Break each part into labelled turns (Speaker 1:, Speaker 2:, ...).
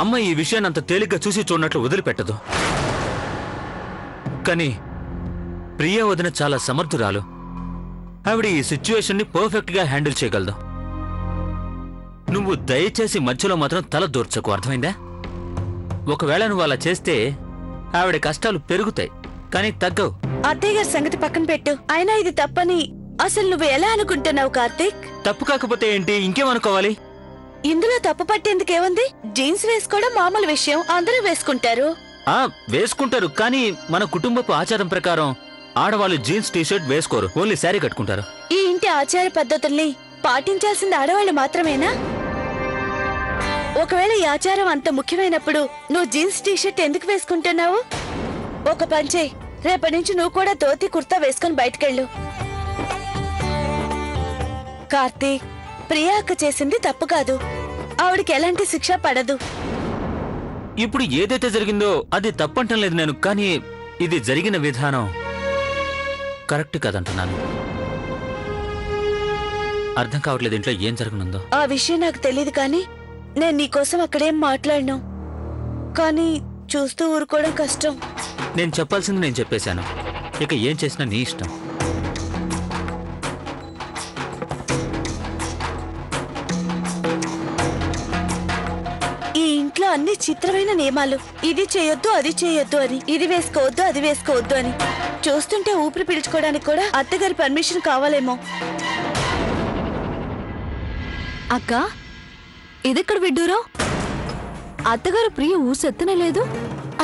Speaker 1: అమ్మ ఈ విషయాన్ని అంత తేలిగ్గా చూసి చూడనట్లు వదిలిపెట్టదు. కానీ ప్రియా వదిన చాలా సమర్థురాలు. ఆవిడ ఈ సిచ్యువేషన్ని పర్ఫెక్ట్ గా హ్యాండిల్ చేయగలదు. నువ్వు దయచేసి మధ్యలో మాత్రం తల దూర్చకు, అర్థమైందా? ఒకవేళ నువ్వు అలా చేస్తే ఆవిడ కష్టాలు పెరుగుతాయి కానీ తగ్గవు.
Speaker 2: అత్తయ్య గారి సంగతి పక్కన పెట్టు. అయినా ఇది తప్పని అసలు నువ్వు ఎలా అనుకుంటున్నావు కార్తీక్?
Speaker 1: తప్పు కాకపోతే ఏంటి, ఇంకేమనుకోవాలి?
Speaker 2: ఇందులో తప్పు పట్టేందుకేముంది? జీన్స్ వేసుకోవడం మామూలు విషయం, అందరూ వేసుకుంటారు.
Speaker 1: వేసుకుంటారు, కానీ మన కుటుంబపు ఆచారం ప్రకారం ఆడవాళ్ళు జీన్స్ టీషర్ట్ వేసుకోరు, ఓన్లీ శారీ కట్టుకుంటారు.
Speaker 2: ఈ ఇంటి ఆచార పద్ధతుల్ని పాటించాల్సింది ఆడవాళ్ళు మాత్రమేనా? ఒకవేళ ఈ ఆచారం అంత ముఖ్యమైనప్పుడు నువ్వు జీన్స్ టీషర్ట్ ఎందుకు వేసుకుంటున్నావు? ఒక పంచే, రేపటి నుంచి నువ్వు కూడా ధోతి కుర్తా వేసుకుని బయటకెళ్ళు. కార్తీక్, ప్రియా అక్క చేసింది తప్పు కాదు. ఆవిడికి ఎలాంటి శిక్ష పడదు.
Speaker 1: ఇప్పుడు ఏదైతే జరిగిందో అది తప్పంటం లేదు నేను, కానీ ఇది జరిగిన విధానం కరెక్ట్ కాదంటున్నాను. అర్థం కావట్లేదు ఇంట్లో ఏం జరగనుందో.
Speaker 2: ఆ విషయం నాకు తెలియదు, కానీ నేను నీకోసం అక్కడేం మాట్లాడను. కానీ చూస్తూ ఊరుకోవడం కష్టం.
Speaker 1: నేను చెప్పాల్సింది నేను చెప్పేశాను, ఇక ఏం చేసినా నీ ఇష్టం.
Speaker 2: ఈ ఇంట్లో అన్ని చిత్రమైన నియమాలు. ఇది చేయొద్దు, అది చేయొద్దు అని, ఇది వేసుకోవద్దు, అది వేసుకోవద్దు అని. చూస్తుంటే ఊపిరి పీల్చుకోవడానికి కూడా అత్తగారి పర్మిషన్ కావాలేమో.
Speaker 3: అక్క, ఇదెక్కడ విడ్డూరో? అత్తగారు ప్రియ ఊసెత్తనే లేదు.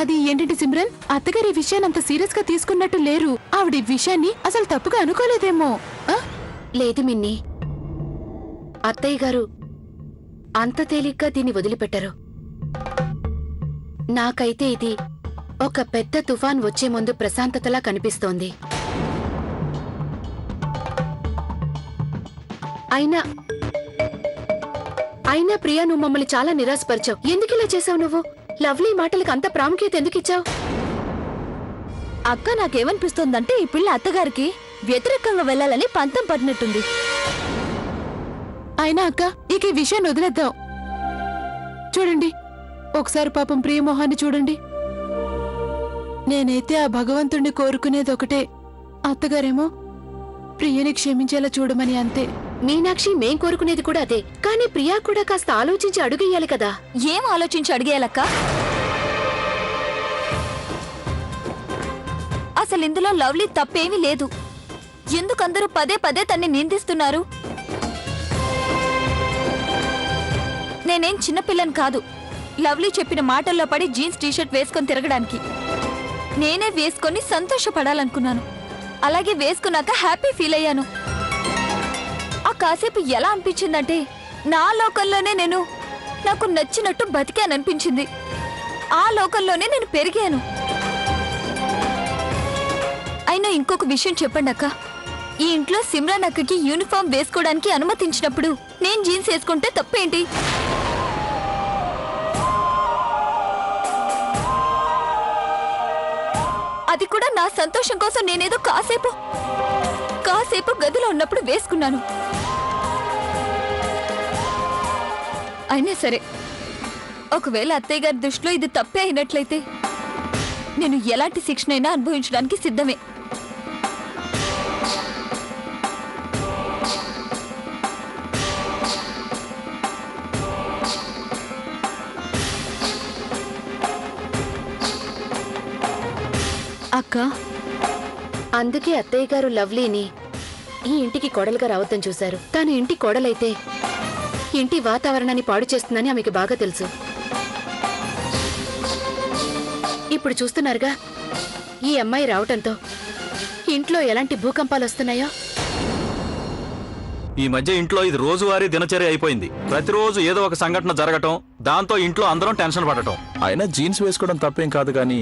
Speaker 3: అది ఏంటంటే సిమ్రన్, అత్తగారు ఈ విషయాన్ని అంత సీరియస్ గా తీసుకున్నట్టు లేరు. ఆవిడ ఈ విషయాన్ని అసలు తప్పుగా అనుకోలేదేమో.
Speaker 4: లేదు మిన్ని, అత్తయ్య గారు అంత తేలిగ్గా దీన్ని వదిలిపెట్టరు. నాకైతే ఇది ఒక పెద్ద తుఫాన్ వచ్చే ముందు ప్రశాంతతలా కనిపిస్తోంది. అయినా ప్రియా, నువ్వు మమ్మల్ని చాలా నిరాశపరిచావు. ఎందుకు ఇలా చేసావు? నువ్వు లవ్లీ మాటలకు అంత ప్రాముఖ్యత ఎందుకు ఇచ్చావు?
Speaker 3: అక్క, నాకేమనిపిస్తోందంటే ఈ పిల్ల అత్తగారికి వ్యతిరేకంగా వెళ్లాలని పంతం పడినట్టుంది. అయినా అక్క, ఇక ఈ విషయాన్ని వదిలేద్దాం. చూడండి, ఒకసారి పాపం ప్రియమోహాన్ని చూడండి. నేనైతే ఆ భగవంతుణ్ణి కోరుకునేది ఒకటే, అత్తగారేమో ప్రియని క్షమించేలా చూడమని, అంతే.
Speaker 4: మీనాక్షి, మేం కోరుకునేది కూడా అదే. కానీ ప్రియా కూడా కాస్త ఆలోచించి అడుగేయాలి కదా.
Speaker 3: ఏం ఆలోచించి అడిగేయాలక్క? అసలు ఇందులో లవ్లీ తప్పేమీ లేదు. ఎందుకందరూ పదే పదే తన్ని నిందిస్తున్నారు? నేనేం చిన్నపిల్లని కాదు లవ్లీ చెప్పిన మాటల్లో పడి జీన్స్ టీషర్ట్ వేసుకొని తిరగడానికి. నేనే వేసుకొని సంతోషపడాలనుకున్నాను. అలాగే వేసుకున్నాక హ్యాపీ ఫీల్ అయ్యాను. ఆ కాసేపు ఎలా అనిపించిందంటే నా లోకంలోనే నాకు నచ్చినట్టు బతికాననిపించింది. ఆ లోకంలోనే నేను పెరిగాను. అయినా ఇంకొక విషయం చెప్పండి అక్క, ఈ ఇంట్లో సిమ్రాన్ అక్కకి యూనిఫామ్ వేసుకోవడానికి అనుమతించినప్పుడు నేను జీన్స్ వేసుకుంటే తప్పేంటి? అది కూడా నా సంతోషం కోసం నేనేదో కాసేపు గదిలో ఉన్నప్పుడు వేసుకున్నాను. అయినా సరే, ఒకవేళ అత్తయ్య గారి దృష్టిలో ఇది తప్పే అయినట్లయితే నేను ఎలాంటి శిక్షణైనా అనుభవించడానికి సిద్ధమే.
Speaker 4: అక్క, అందుకే అత్తయ్య గారు లవ్లీని ఈ ఇంటికి కోడలుగా రావద్దని చూశారు. తాను ఇంటి కోడలైతే ఇంటి వాతావరణాన్ని పాడు చేస్తుందని ఆమెకి బాగా తెలుసు. ఇప్పుడు చూస్తున్నారుగా, ఈ అమ్మాయి రావటంతో ఇంట్లో ఎలాంటి భూకంపాలు వస్తున్నాయో.
Speaker 5: ఈ మధ్య ఇంట్లో ఇది రోజువారీ దినచర్య అయిపోయింది. ప్రతిరోజు ఏదో ఒక సంఘటన జరగటం, దాంతో ఇంట్లో అందరం టెన్షన్ పడటం.
Speaker 6: అయినా జీన్స్ వేసుకోవడం తప్పేం కాదు, కానీ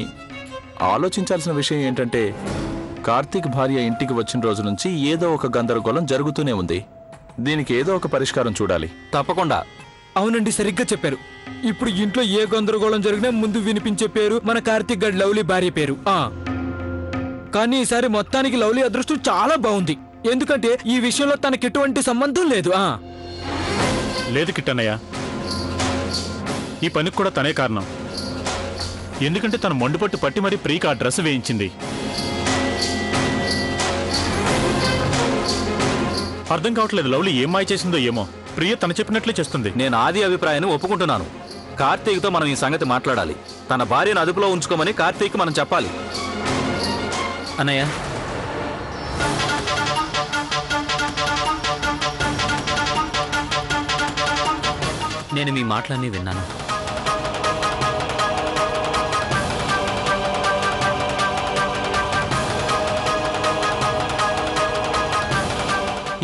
Speaker 6: ఆలోచించాల్సిన విషయం ఏంటంటే కార్తీక్ భార్య ఇంటికి వచ్చిన రోజు నుంచి ఏదో ఒక గందరగోళం జరుగుతూనే ఉంది. దీనికి ఏదో ఒక పరిష్కారం చూడాలి.
Speaker 5: తప్పకుండా.
Speaker 7: అవునండి, సరిగ్గా చెప్పారు. ఇప్పుడు ఇంట్లో ఏ గందరగోళం జరిగినా ముందు వినిపించే పేరు మన కార్తీక్ గడ్ లవ్లీ భార్య పేరు. కానీ ఈసారి మొత్తానికి లవ్లీ అదృష్టం చాలా బాగుంది. ఎందుకంటే ఈ విషయంలో తనకి ఎటువంటి సంబంధం లేదు.
Speaker 8: లేదు కిట్టన్నయ్య, ఈ పనికి కూడా తనే కారణం. ఎందుకంటే తను మొండిపట్టు పట్టి మరీ ప్రియకి ఆ డ్రెస్ వేయించింది. అర్థం కావట్లేదు లవ్లీ ఏం మాయ చేసిందో ఏమో. ప్రియ తను చెప్పినట్లే చేస్తుంది.
Speaker 5: నేను ఆది అభిప్రాయాన్ని ఒప్పుకుంటున్నాను. కార్తీక్తో మనం ఈ సంగతి మాట్లాడాలి. తన భార్యను అదుపులో ఉంచుకోమని కార్తీక్ మనం చెప్పాలి.
Speaker 1: అన్నయ్య, నేను మీ మాటలన్నీ విన్నాను.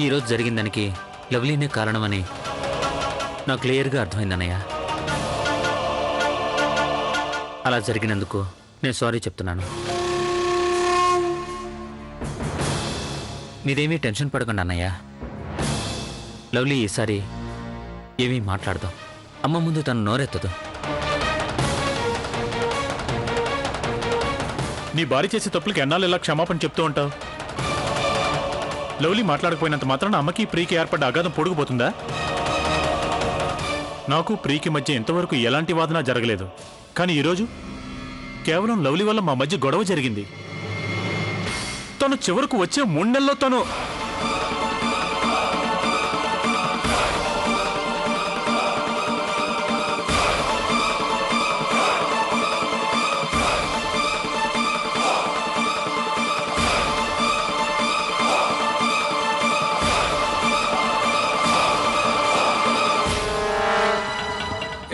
Speaker 1: ఈరోజు జరిగిన దానికి లవ్లీనే కారణమని నాకు క్లియర్గా అర్థమైందన్నయ్య. అలా జరిగినందుకు నేను సారీ చెప్తున్నాను. మీరేమీ టెన్షన్ పడకండి అన్నయ్య. లవ్లీ ఈసారి ఏమీ మాట్లాడదాం. అమ్మ ముందు తను నోరెత్తదు.
Speaker 8: నీ భార్య చేసే తప్పులకి ఎన్నాళ్ళు ఇలా క్షమాపణ చెప్తూ ఉంటావు? లవ్లీ మాట్లాడకపోయినంత మాత్రాన అమ్మకి ప్రీకి ఏర్పడ్డ అగాధం పొడుగుపోతుందా? నాకు ప్రీకి మధ్య ఇంతవరకు ఎలాంటి వాదన జరగలేదు. కానీ ఈరోజు కేవలం లవ్లీ వల్ల మా మధ్య గొడవ జరిగింది. తను చివరకు వచ్చే 3 నెలల్లో తను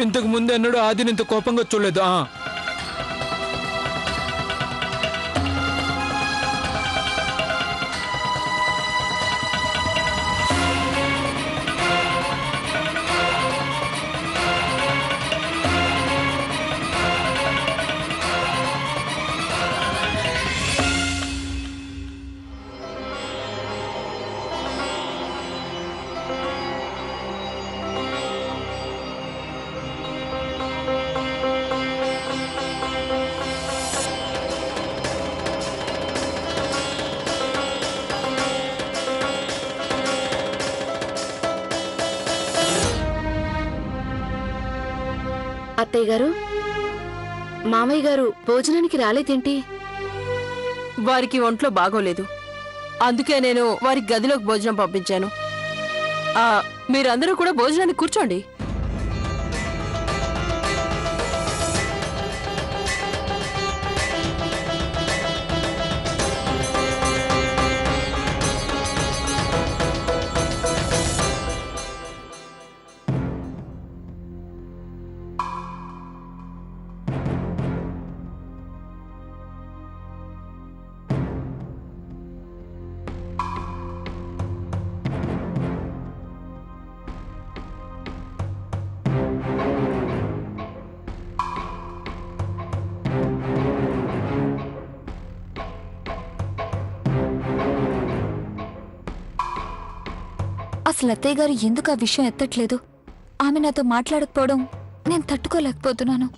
Speaker 7: ఇంతకు ముందు ఎన్నడూ ఆదిని ఇంత కోపంగా చూడలేదు.
Speaker 4: అత్తయ్య గారు, మామయ్య గారు భోజనానికి రాలేదేంటి?
Speaker 9: వారికి ఒంట్లో బాగోలేదు, అందుకే నేను వారి గదిలోకి భోజనం పంపించాను. మీరందరూ కూడా భోజనానికి కూర్చోండి.
Speaker 3: అసలు అత్తయ్య గారు ఎందుకు ఆ విషయం ఎత్తట్లేదు? ఆమె నాతో మాట్లాడకపోవడం నేను తట్టుకోలేకపోతున్నాను.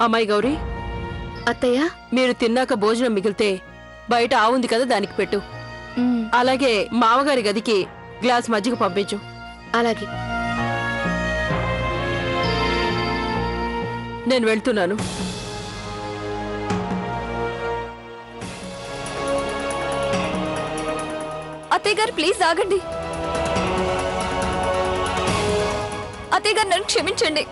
Speaker 3: అమ్మాయి గౌరీ,
Speaker 4: అత్తయ్య,
Speaker 9: మీరు తిన్నాక భోజనం మిగిలితే బయట ఆవుంది కదా, దానికి పెట్టు. అలాగే మామగారి గదికి గ్లాస్ మజ్జిగ పంపించు.
Speaker 4: అలాగే.
Speaker 9: నేను వెళ్తున్నాను.
Speaker 3: అత్తయ్య గారు ప్లీజ్ ఆగండి. అత్తయ్య గారు నన్ను క్షమించండి.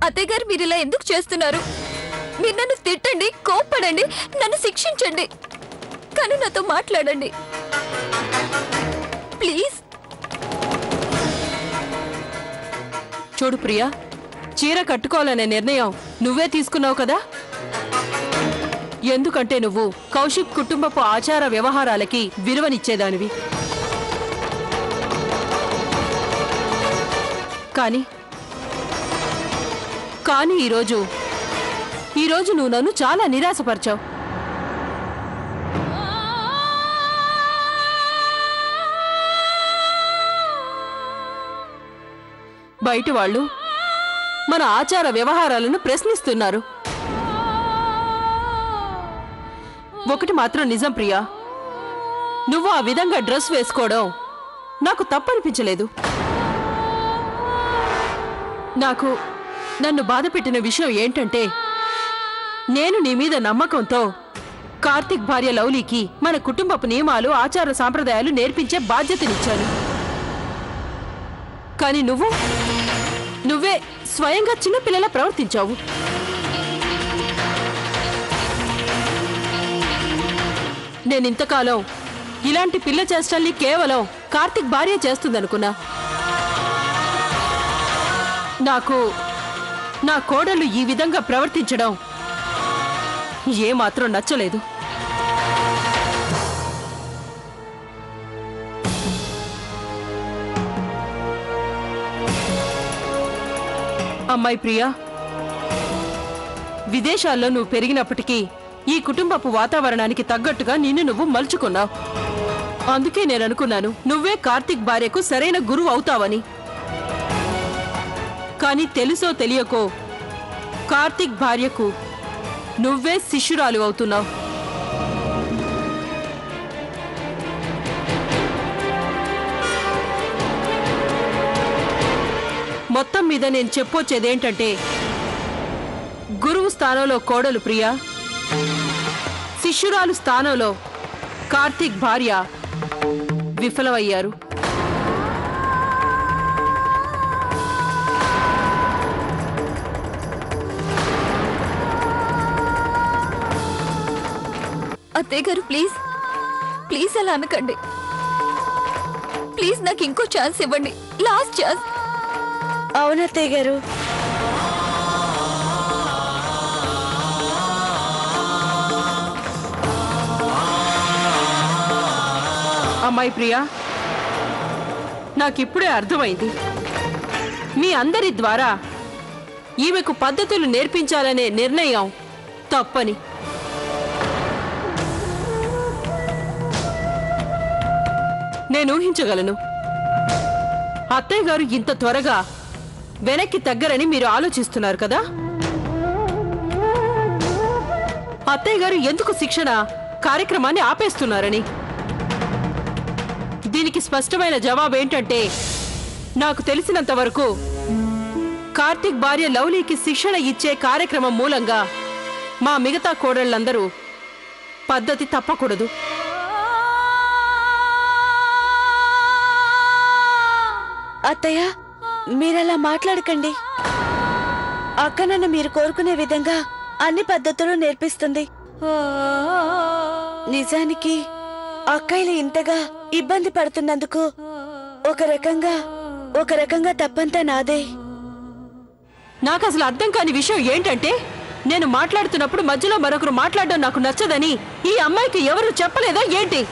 Speaker 3: అత్తయ్య గారు మీరు ఇలా ఎందుకు చేస్తున్నారు? మీరు నన్ను తిట్టండి, కోప్పడండి, నన్ను శిక్షించండి, కానీ నాతో మాట్లాడండి. ప్లీజ్.
Speaker 9: చూడు ప్రియా, చీర కట్టుకోవాలనే నిర్ణయం నువ్వే తీసుకున్నావు కదా. ఎందుకంటే నువ్వు కౌశిక్ కుటుంబపు ఆచార వ్యవహారాలకి విలువనిచ్చేదానివి. కానీ ఈరోజు నువ్వు నన్ను చాలా నిరాశపరిచావు. బయట వాళ్ళు మన ఆచార వ్యవహారాలను ప్రశ్నిస్తున్నారు. ఒకటి మాత్రం నిజం ప్రియా, నువ్వు ఆ విధంగా డ్రెస్ వేసుకోవడం నాకు తప్పనిపించలేదు. నన్ను బాధ పెట్టిన విషయం ఏంటంటే, నేను నీ మీద నమ్మకంతో కార్తిక్ భార్య లవ్లీకి మన కుటుంబపు నియమాలు ఆచార సాంప్రదాయాలు నేర్పించే బాధ్యతనిచ్చాను. కానీ నువ్వే స్వయంగా చిన్నపిల్లలా ప్రవర్తించావు. నేనింతకాలం ఇలాంటి పిల్ల చేష్టల్ని కేవలం కార్తిక్ భార్య చేస్తుందనుకున్నా. నా కోడలు ఈ విధంగా ప్రవర్తించడం ఏమాత్రం నచ్చలేదు. అమ్మాయి ప్రియా, విదేశాల్లో నువ్వు పెరిగినప్పటికీ ఈ కుటుంబపు వాతావరణానికి తగ్గట్టుగా నిన్ను నువ్వు మలుచుకున్నావు. అందుకే నేను అనుకున్నాను నువ్వే కార్తిక్ భార్యకు సరైన గురువు అవుతావని. కానీ తెలుసో తెలియకో కార్తిక్ భార్యకు నువ్వే శిష్యురాలు అవుతున్నావు. మొత్తం మీద నేను చెప్పొచ్చేదేంటంటే, గురువు స్థానంలో కోడలు ప్రియా, శిష్యురాలు స్థానంలో కార్తిక్ భార్య విఫలమయ్యారు.
Speaker 3: అత్తయ్య గారు ప్లీజ్ ప్లీజ్ అలా అనకండి. ప్లీజ్ నాకు ఇంకో ఛాన్స్ ఇవ్వండి, లాస్ట్ ఛాన్స్.
Speaker 2: అవునత్తయ్య గారు.
Speaker 9: అమ్మాయి ప్రియా, నాకిప్పుడే అర్థమైంది, మీ అందరి ద్వారా ఈమెకు పద్ధతులు నేర్పించాలనే నిర్ణయం తప్పని. నేను ఊహించగలను, అత్తయ్య గారు ఇంత త్వరగా వెనక్కి తగ్గరని మీరు ఆలోచిస్తున్నారు కదా. అత్తయ్య గారు ఎందుకు శిక్షణ కార్యక్రమాన్ని ఆపేస్తున్నారని. దీనికి స్పష్టమైన జవాబు ఏంటంటే, నాకు తెలిసినంత వరకు కార్తిక్ భార్య లవ్లీకి శిక్షణ ఇచ్చే కార్యక్రమం మూలంగా మా మిగతా కోడళ్లందరూ పద్ధతి తప్పకూడదు.
Speaker 2: అత్తయ్య, మీరలా మాట్లాడకండి. అక్క నన్ను మీరు కోరుకునే విధంగా అన్ని పద్ధతులు నేర్పిస్తుంది. నిజానికి అక్కయ్యలు ఇంతగా ఇబ్బంది పడుతున్నందుకు ఒక రకంగా తప్పంతా నాదే.
Speaker 9: నాకు అసలు అర్థం కాని విషయం ఏంటంటే, నేను మాట్లాడుతున్నప్పుడు మధ్యలో మరొకరు మాట్లాడడం నాకు నచ్చదని ఈ అమ్మాయికి ఎవరు చెప్పలేదా ఏంటి?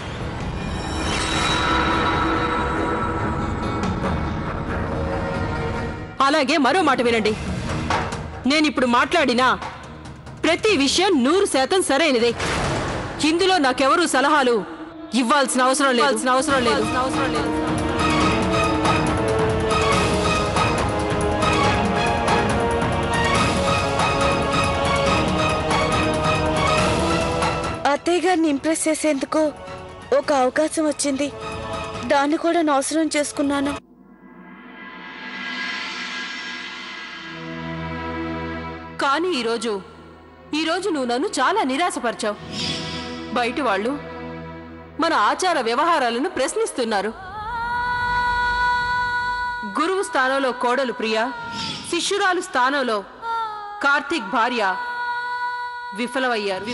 Speaker 9: అలాగే మరో మాట వినండి, నేనిప్పుడు మాట్లాడినా ప్రతి విషయం 100% సరైనదే. ఇందులో నాకెవరూ సలహాలు ఇవ్వాల్సిన అవసరం లేదు.
Speaker 2: అత్తయ్య గారిని ఇంప్రెస్ చేసేందుకు ఒక అవకాశం వచ్చింది, దాన్ని కూడా నాశనం చేసుకున్నాను.
Speaker 9: కానీ ఈరోజు నువ్వు నన్ను చాలా నిరాశపరిచావు. బయట వాళ్ళు మన ఆచార వ్యవహారాలను ప్రశ్నిస్తున్నారు. గురువు స్థానంలో కోడలు ప్రియా, శిష్యురాలు స్థానంలో కార్తిక్ భార్య విఫలమయ్యారు.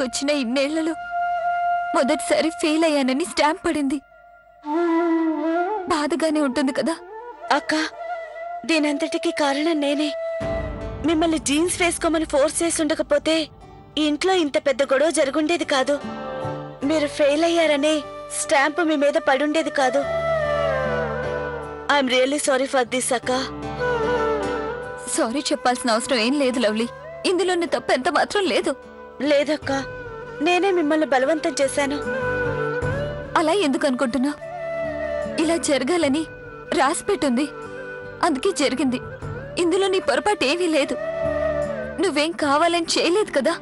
Speaker 3: వచ్చిన ఇన్నేళ్లలో మొదటిసారి ఫెయిల్ అయ్యానని స్టాంప్ పడింది. బాధగానే ఉంటుంది కదా
Speaker 2: అక్క. దీనంతటికి కారణం నేనే. మిమ్మల్ని జీన్స్ వేసుకోమని ఫోర్స్ చేసి ఉండకపోతే ఈ ఇంట్లో ఇంత పెద్ద గొడవ జరుగుండేది కాదు. మీరు ఫెయిల్ అయ్యారనే స్టాంప్ మీ మీద పడుండేది కాదు. I'm really sorry for this అక్క.
Speaker 3: సారీ చెప్పాల్సిన అవసరం ఏం లేదు లవ్లీ. ఇందులో నీ తప్పు ఎంత మాత్రం లేదు.
Speaker 2: లేదక్క, నేనే మిమ్మల్ని బలవంతం చేశాను.
Speaker 3: అలా ఎందుకు అనుకుంటున్నా? ఇలా జరగాలని రాసిపెట్టుంది, అందుకే జరిగింది. ఇందులో నీ పొరపాటు ఏమీ లేదు. నువ్వేం కావాలని చేయలేదు కదా.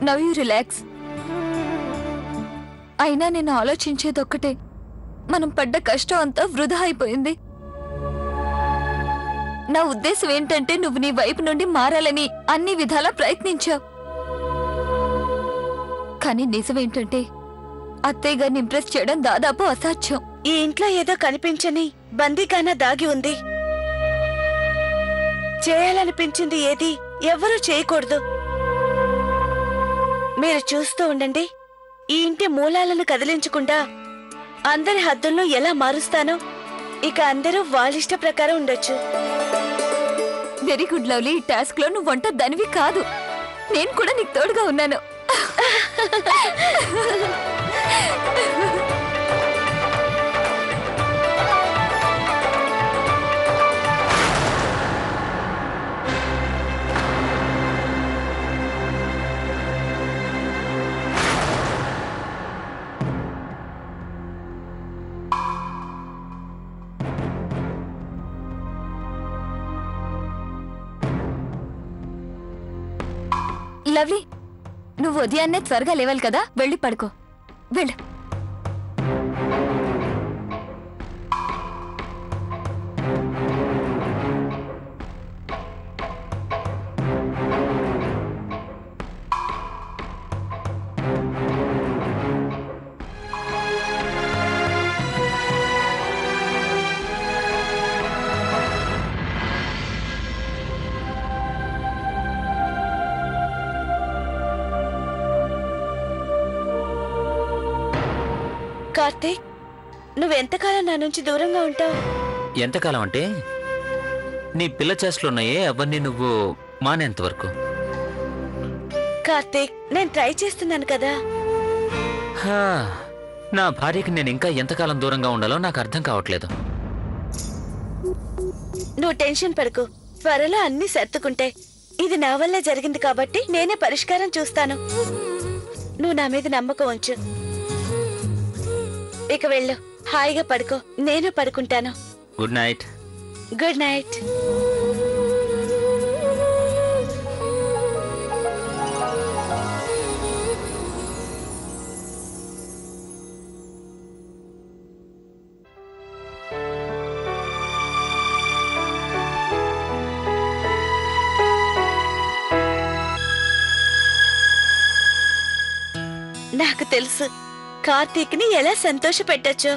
Speaker 3: Now you relax. అయినా నేను ఆలోచించేదొక్కటే, మనం పడ్డ కష్టం అంతా వృధా అయిపోయింది. నా ఉద్దేశం ఏంటంటే నువ్వు నీ వైపు నుండి మారాలని అన్ని విధాలా ప్రయత్నించావు. కానీ నిజమేంటంటే అత్తయ్య గారిని ఇంప్రెస్ చేయడం దాదాపు అసాధ్యం.
Speaker 2: ఈ ఇంట్లో ఏదో కనిపించని బందీగానా దాగి ఉంది. చేయాలనిపించింది ఏది ఎవ్వరూ చేయకూడదు. మీరు చూస్తూ ఉండండి, ఈ ఇంటి మూలాలను కదిలించకుండా అందరి హద్దులను ఎలా మారుస్తానో. ఇక అందరూ వాళ్ళిష్ట ప్రకారం ఉండొచ్చు.
Speaker 3: Very good lovely. ఈ టాస్క్ లో నువ్వు వంట దానివి కాదు. నేను కూడా నీకు తోడుగా ఉన్నాను. లవ్లీ, నువ్వు ఉదయాన్నే త్వరగా లేవాలి కదా, వెళ్ళి పడుకో. వెళ్ళు.
Speaker 2: కార్తీక్, నువ్వెంతకాలం నా నుంచి దూరంగా ఉంటావు?
Speaker 1: ఎంతకాలం అంటే నీ పిల్ల చేష్టలున్నాయే అవన్నీ నువ్వు మానేంత వరకు.
Speaker 2: కార్తీక్, నేను ట్రై చేస్తున్నాను కదా.
Speaker 1: హా, నా భార్యకి నేను ఇంకా ఎంతకాలం దూరంగా ఉండాలో నాకు అర్థం కావట్లేదు.
Speaker 2: నువ్వు టెన్షన్ పడకు, త్వరలో అన్ని సర్దుకుంటాయి. ఇది నా వల్ల జరిగింది కాబట్టి నేనే పరిష్కారం చూస్తాను. నువ్వు నా మీద నమ్మకం ఉంచు. ఇక వెళ్ళు, హాయిగా పడుకో. నేను పడుకుంటాను.
Speaker 1: Good night.
Speaker 2: Good night. నాకు తెలుసు కార్తీక్ ని ఎలా సంతోష పెట్టొచ్చు.